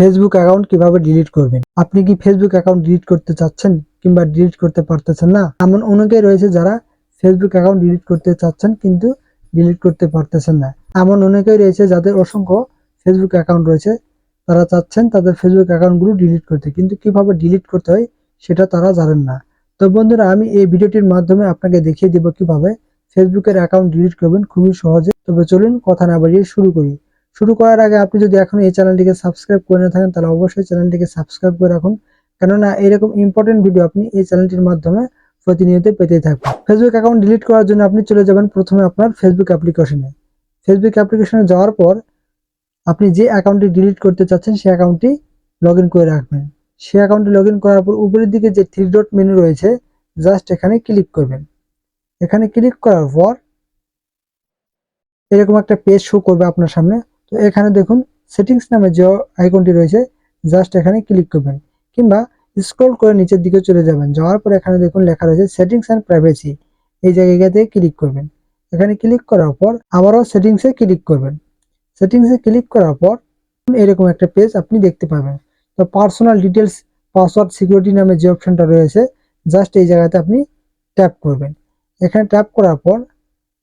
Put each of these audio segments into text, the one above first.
Facebook account কিভাবে delete করবেন। আপনি কি ফেসবুক অ্যাকাউন্ট ডিলিট করতে চাচ্ছেন কিংবা ডিলিট করতে পারতেছেন না? এমন অনেকেই রয়েছে যারা ফেসবুক অ্যাকাউন্ট ডিলিট করতে চাচ্ছেন কিন্তু ডিলিট করতে পারতেছেন না। এমন অনেকেই রয়েছে যাদের অসংখ্য ফেসবুক অ্যাকাউন্ট রয়েছে, তারা চাচ্ছেন তাদের ফেসবুক অ্যাকাউন্টগুলো ডিলিট করতে, কিন্তু কিভাবে ডিলিট করতে হয় সেটা তারা জানেন না। তো বন্ধুরা, আমি এই ভিডিওটির মাধ্যমে আপনাকে দেখিয়ে দিব কিভাবে ফেসবুকের অ্যাকাউন্ট ডিলিট করবেন খুবই সহজে। তবে চলুন কথা না বাড়িয়ে শুরু করি। শুরু করার আগে আপনি যদি এখন এই চ্যানেলটিকে সাবস্ক্রাইব করে না থাকেন তাহলে অবশ্যই চ্যানেলটিকে সাবস্ক্রাইব করে রাখুন, কেননা এরকম ইম্পর্টেন্ট ভিডিও আপনি এই চ্যানেলটির মাধ্যমে প্রতিনিয়ত পেতেই থাকবেন। ফেসবুক অ্যাকাউন্ট ডিলিট করার জন্য আপনি চলে যাবেন প্রথমে আপনার ফেসবুক অ্যাপ্লিকেশনে। ফেসবুক অ্যাপ্লিকেশনে যাওয়ার পর আপনি যে অ্যাকাউন্টটি ডিলিট করতে চাচ্ছেন সেই অ্যাকাউন্টটি লগ ইন করে রাখবেন। সেই অ্যাকাউন্টটি লগ ইন করার পর উপরের দিকে যে থ্রি ডট মেনু রয়েছে, জাস্ট এখানে ক্লিক করবেন। এখানে ক্লিক করার পর এরকম একটা পেজ শো করবে আপনার সামনে। তো এখানে দেখুন সেটিংস নামে যে আইকনটি রয়েছে, জাস্ট এখানে ক্লিক করবেন, কিংবা স্ক্রল করে নিচের দিকে চলে যাবেন। যাওয়ার পর এখানে দেখুন লেখা রয়েছে সেটিংস অ্যান্ড প্রাইভেসি, এই জায়গাতে ক্লিক করবেন। এখানে ক্লিক করার পর আবারও সেটিংসে ক্লিক করবেন। সেটিংসে ক্লিক করার পর এরকম একটা পেজ আপনি দেখতে পাবেন। তো পার্সোনাল ডিটেলস পাসওয়ার্ড সিকিউরিটি নামে যে অপশনটা রয়েছে, জাস্ট এই জায়গাতে আপনি ট্যাপ করবেন। এখানে ট্যাপ করার পর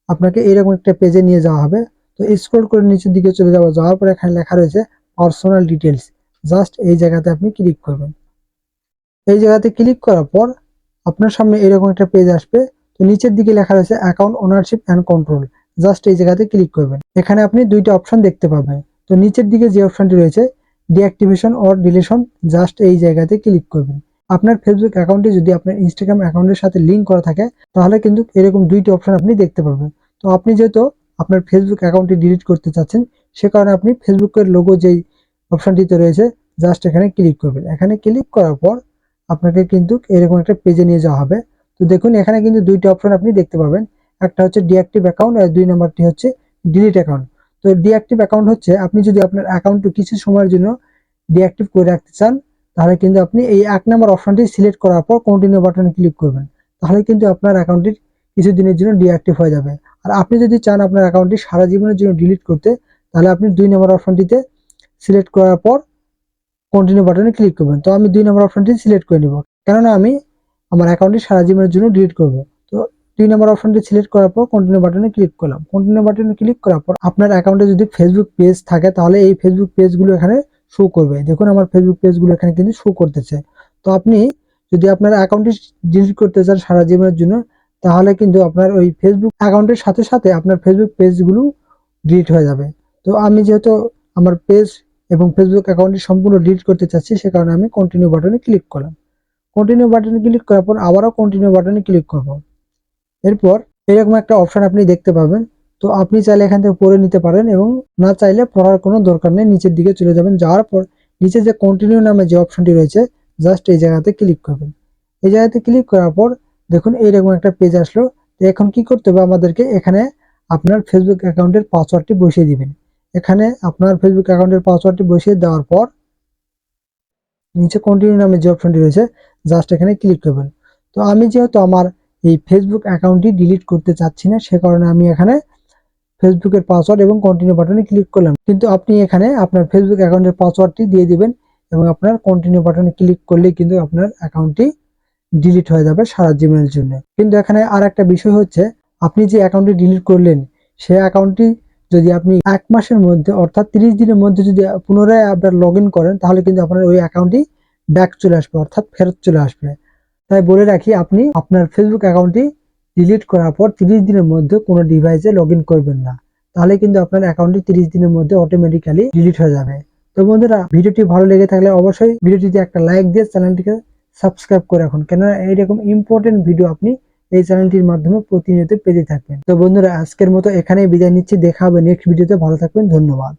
আপনাকে এরকম একটা পেজে নিয়ে যাওয়া হবে। তো স্ক্রল করে নিচের দিকে চলে যাওয়ার পর এখানে লেখা রয়েছে পার্সোনাল ডিটেলস, জাস্ট এই জায়গাতে আপনি ক্লিক করবেন। এই জায়গাতে ক্লিক করার পর আপনার সামনে এরকম একটা পেজ আসবে। তো নিচের দিকে লেখা রয়েছে account ownership and control, just এই জায়গাতে ক্লিক করবেন। এখানে আপনি দুইটা অপশন দেখতে পাবেন। তো নিচের দিকে যে অপশনটি রয়েছে ডিঅ্যাক্টিভেশন অর ডিলিশন, জাস্ট এই জায়গাতে ক্লিক করবেন। আপনার ফেসবুক অ্যাকাউন্টে যদি আপনার ইনস্টাগ্রাম অ্যাকাউন্টের সাথে লিঙ্ক করা থাকে তাহলে কিন্তু এরকম দুইটি অপশন আপনি দেখতে পাবেন। তো আপনি যেহেতু আপনার ফেসবুক অ্যাকাউন্টটি ডিলিট করতে চাচ্ছেন, সে কারণে আপনি ফেসবুকের লোগো যেই অপশনটিতে রয়েছে, জাস্ট এখানে ক্লিক করবেন। এখানে ক্লিক করার পর আপনাকে কিন্তু এরকম একটা পেজে নিয়ে যাওয়া হবে। তো দেখুন এখানে কিন্তু দুইটা অপশন আপনি দেখতে পাবেন, একটা হচ্ছে ডিঅ্যাক্টিভ অ্যাকাউন্ট আর দুই নম্বরটি হচ্ছে ডিলিট অ্যাকাউন্ট। তো ডিঅ্যাক্টিভ অ্যাকাউন্ট হচ্ছে আপনি যদি আপনার অ্যাকাউন্টটি কিছু সময়ের জন্য ডিঅ্যাক্টিভ করে রাখতে চান, তাহলে কিন্তু আপনি এই 1 নম্বর অপশনটি সিলেক্ট করার পর কন্টিনিউ বাটনে ক্লিক করবেন। তাহলে কিন্তু আপনার অ্যাকাউন্টটি কিছুদিনের জন্য ডিঅ্যাক্টিভ হয়ে যাবে। আর আপনি যদি চান আপনার অ্যাকাউন্টটি সারা জীবনের জন্য ডিলিট করতে, তাহলে আপনি 2 নম্বর অপশনটিতে সিলেক্ট করার পর কন্টিনিউ বাটনে ক্লিক করবেন। তো আমি 2 নম্বর অপশনটি সিলেক্ট করে নিব, কেননা আমি আমার অ্যাকাউন্টটি সারা জীবনের জন্য ডিলিট করব। তো 2 নম্বর অপশনটি সিলেক্ট করার পর কন্টিনিউ বাটনে ক্লিক করলাম। কন্টিনিউ বাটনে ক্লিক করার পর আপনার অ্যাকাউন্টে যদি ফেসবুক পেজ থাকে তাহলে এই ফেসবুক পেজগুলো এখানে শো করবে। দেখুন আমার ফেসবুক পেজগুলো এখানে কিন্তু শো করতেছে। তো আপনি যদি আপনার অ্যাকাউন্টটি ডিলিট করতে চান সারা জীবনের জন্য, তাহলে কিন্তু আপনার ওই ফেসবুক অ্যাকাউন্টের সাথে সাথে আপনার ফেসবুক পেজগুলো ডিলিট হয়ে যাবে। তো আমি যেহেতু আমার পেজ এবং ফেসবুক অ্যাকাউন্টটি সম্পূর্ণ ডিলিট করতে চাচ্ছি, সে কারণে আমি কন্টিনিউ বাটনে ক্লিক করলাম। কন্টিনিউ বাটনে ক্লিক করার পর আবারও কন্টিনিউ বাটনে ক্লিক করব। এরপর এরকম একটা অপশন আপনি দেখতে পাবেন। তো আপনি চাইলে এখান থেকে পড়ে নিতে পারেন, এবং না চাইলে পড়ার কোনো দরকার নেই। নিচের দিকে চলে যাবেন, যাওয়ার পর নিচে যে কন্টিনিউ নামে যে অপশনটি রয়েছে, জাস্ট এই জায়গাতে ক্লিক করবেন। এই জায়গাতে ক্লিক করার পর দেখুন এইরকম একটা পেজ আসলো। তো এখন কি করতে হবে আমাদেরকে, এখানে আপনার ফেসবুক অ্যাকাউন্টের পাসওয়ার্ডটি বসিয়ে দিবেন। এখানে আপনার ফেসবুক অ্যাকাউন্টের পাসওয়ার্ডটি বসিয়ে দেওয়ার পর নিচে কন্টিনিউ নামে যে অপশনটি রয়েছে, জাস্ট এখানে ক্লিক করবেন। তো আমি যেহেতু আমার এই ফেসবুক অ্যাকাউন্টটি ডিলিট করতে চাচ্ছি না, সে কারণে আমি এখানে ফেসবুকের পাসওয়ার্ড এবং কন্টিনিউ বাটনে ক্লিক করলাম। কিন্তু আপনি এখানে আপনার ফেসবুক অ্যাকাউন্টের পাসওয়ার্ডটি দিয়ে দিবেন এবং আপনার কন্টিনিউ বাটনে ক্লিক করলেই কিন্তু আপনার অ্যাকাউন্টটি ডিলিট হয়ে যাবে সারা জীবনের জন্য। কিন্তু এখানে আর একটা বিষয় হচ্ছে, আপনি যে অ্যাকাউন্টটি ডিলিট করলেন সেই অ্যাকাউন্টটি যদি আপনি 1 মাসের মধ্যে অর্থাৎ 30 দিনের মধ্যে যদি পুনরায় আবার লগ ইন করেন, তাহলে কিন্তু আপনার ওই অ্যাকাউন্টটি ব্যাক চলে আসবে, অর্থাৎ ফেরত চলে আসবে। তাই বলে রাখি, আপনি আপনার ফেসবুক অ্যাকাউন্টটি ডিলিট করার পর 30 দিনের মধ্যে কোনো ডিভাইসে লগ ইন করবেন না, তাহলে কিন্তু আপনার অ্যাকাউন্টটি 30 দিনের মধ্যে অটোমেটিক্যালি ডিলিট হয়ে যাবে। তো বন্ধুরা, ভিডিওটি ভালো লেগে থাকলে অবশ্যই ভিডিওটিতে একটা লাইক দিয়ে চ্যানেলটিকে সাবস্ক্রাইব করে রাখুন, কেননা এইরকম ইম্পর্টেন্ট ভিডিও আপনি এই চ্যানেলটির মাধ্যমে প্রতিনিয়ত পেতে থাকবেন। তো বন্ধুরা, আজকের মতো এখানেই বিদায় নিচ্ছি। দেখা হবে নেক্সট ভিডিওতে। ভালো থাকবেন, ধন্যবাদ।